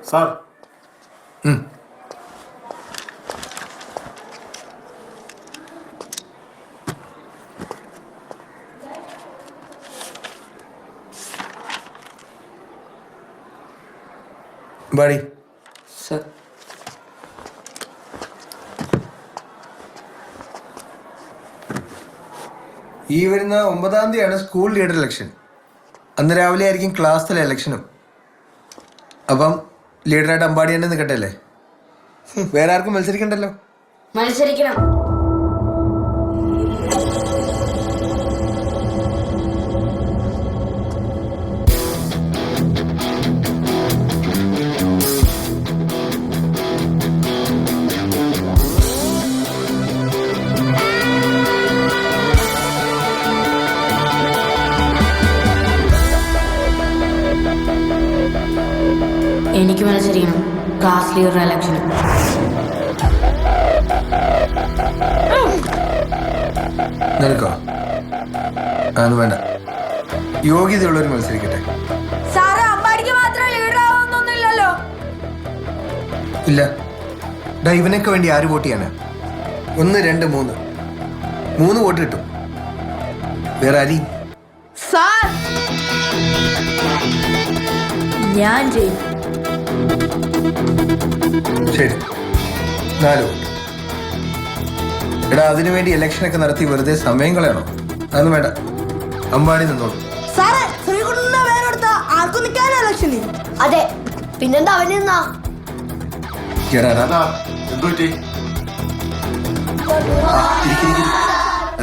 Sir. ബാഡി sir. ഈ വരുന്ന 9-ാം തീയതിയാണ് സ്കൂൾ ലീഡർ ഇലക്ഷൻ. അന്ന് രാവിലെ ആയിരിക്കും ക്ലാസ്സിലെ ഇലക്ഷനും. അപ്പം ലീഡറായിട്ട് അമ്പാടി തന്നെ നിൽക്കട്ടെ അല്ലേ? വേറെ ആർക്കും മത്സരിക്കണ്ടല്ലോ. മത്സരിക്കണം. എനിക്ക് മത്സരിക്കണം ക്ലാസ് ലീഡർ ഇലക്ഷന്. നിനക്കോ? അതൊന്നും വേണ്ട, യോഗ്യതയുള്ളവർ മത്സരിക്കട്ടെ. സാറേ, അമ്പാടിക്ക് മാത്രം ലീഡർ ആവുന്നൊന്നുമില്ലല്ലോ. ഇല്ല, ഇവനൊക്കെ വേണ്ടി ആര് വോട്ട് ചെയ്യാനാ? 1, 2, 3 വോട്ട് കിട്ടും. വേറെ ആരി? സാർ, ഞാൻ ചെയ്യും. ശരി, 4 വോട്ട്. എടാ, അതിനുവേണ്ടി ഇലക്ഷനൊക്കെ നടത്തി വെറുതെ സമയം കളയണോ? അതൊന്നും വേണ്ട, അമ്പാടി നിന്നോളൂ. സാറേ, ശ്രീകുട്ടന്റെ പേരെടുത്ത ആർക്കും നിൽക്കാനോ ഇലക്ഷന്? അതെ, പിന്നെന്താ അവൻ നിന്നാ?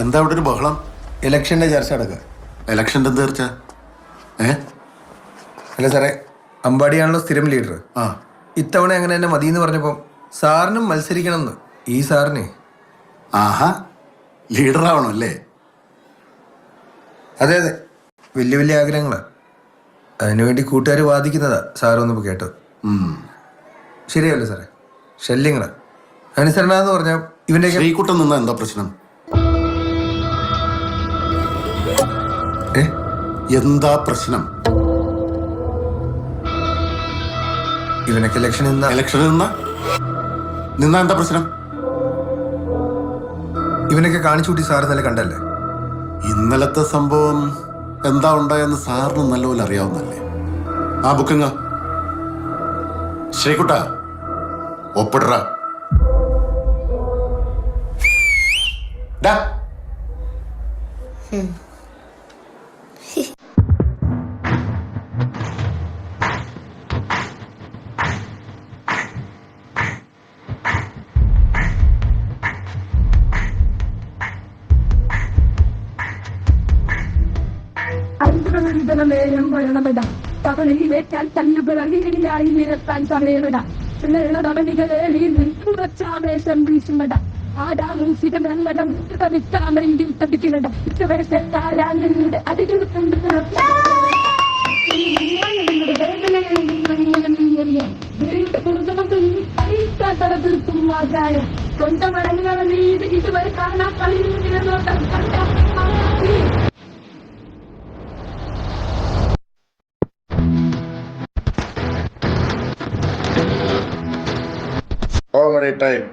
എന്താ ഇവിടെ ഒരു ബഹളം? ഇലക്ഷന്റെ ചർച്ച നടക്കുക. ഇലക്ഷന്റെ എന്ത് ചർച്ച? അല്ല സാറേ, അമ്പാടിയാണല്ലോ സ്ഥിരം ലീഡർ. ഇത്തവണ അങ്ങനെ തന്നെ മതിയെന്ന് പറഞ്ഞപ്പം സാറിനും മത്സരിക്കണം എന്ന്. ഈ സാറിന് ആഹാ, ലീഡർ ആവണം അല്ലേ? അതെ അതെ, വലിയ വലിയ ആഗ്രഹങ്ങളാ. അതിനുവേണ്ടി കൂട്ടുകാർ വാദിക്കുന്നതാ സാറൊന്നിപ്പോൾ കേട്ടത്. ശരിയല്ലേ സാറേ? ശല്യങ്ങളാ. അനുസരണ എന്ന് പറഞ്ഞാൽ ഇവന്റെ ശ്രീകുട്ടൻ നിന്നാ എന്താ പ്രശ്നം? എന്താ പ്രശ്നം? ഇവനൊക്കെ ഇലക്ഷൻ നിന്നാ എന്താ പ്രശ്നം? ഇവനൊക്കെ കാണിച്ചു കൂട്ടി സാറ് നല്ല കണ്ടല്ലേ? ഇന്നലത്തെ സംഭവം എന്താ ഉണ്ടായെന്ന് സാറിന് നല്ലപോലെ അറിയാവുന്നല്ലേ? ആ ബുക്കിങ് ശ്രീകുട്ട ഒപ്പിട. നേരം കൊള്ളണമെട തവണയിലേക്കാൽ തല്ലുപിറകിലായി നിരത്താൻ സമയമിട പിന്നെയുള്ള തവണികളേറി നിൽക്കുവച്ചാവേശം വീശുമട ആടാകും സ്ഥിരമെന്നടം തവിത്താമെങ്കിൽ തടിക്കിട ഇഷ്ടവേശത്താരാങ്ങളുടെ അതിരുണ്ട് തടതിർക്കും വാചായം കൊണ്ടമടങ്ങുന്ന നീതി ഇതുവരെ കാണാൻ കളിയുന്നോട്ടം കണ്ട Already time.